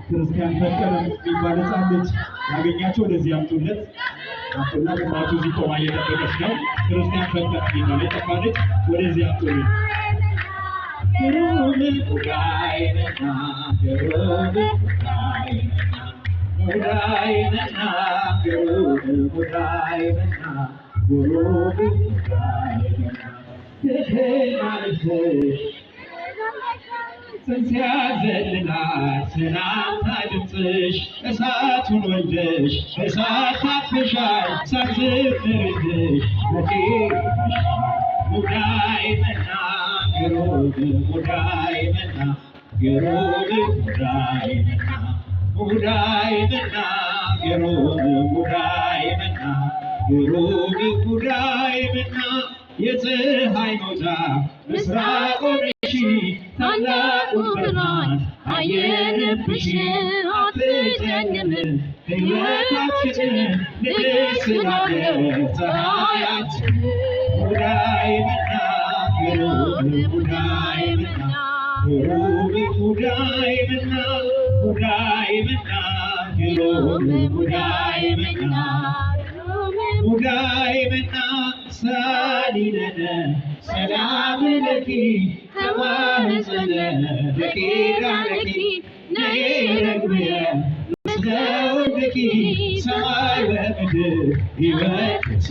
ክርስቲያን ፈጠረ የሚባል ሕፃን ልጅ ያገኛቸው ወደዚህ አምጡለት። አምጡና ግማቱ እዚህ ቆማ እየጠበቀች ነው። ክርስቲያን ፈጠረ የሚባል የጠፋ ልጅ ወደዚህ አምጡልን። ግሩም ሙዳይ ነህና ግሩም ሙዳይ ነህና ግሩም ሙዳይ ነህና ግሩም ሙዳይ ነህና ትህማልትሽ ጽንስ ያዘልላል ሰላምታ ድምፅሽ እሳቱን ወልደሽ እሳት ታፍሻል ሳትዘምርልሽ ሙዳይ ነህና ግሩም ሙዳይ ነህና ግሩም ሙዳይ ነህና ሙዳይ ነህና ግሩም ሙዳይ ነህና ግሩም ሙዳይ ነህና የፀሐይ መውጫ ምስራቅ ሆነሽ ታላቁን ብርሃን አየንብሽ አትጨልም ሕይወታችን ልጅሽ ስላለ ፀሐያችን ሙዳይ ነህና ግሩም ሙዳይ ነህና ግሩም ሙዳይ ነህና ሙዳይ ነህና ግሩም ሙዳይ ነህና ሙዳይ ነህና ሳሊለነ ሰላም ለኪ ተማህፀነ በኪዳነኪ ነይረግብየ ምስለ ወልድኪ ሰማይ ወምድር ይወቅሱ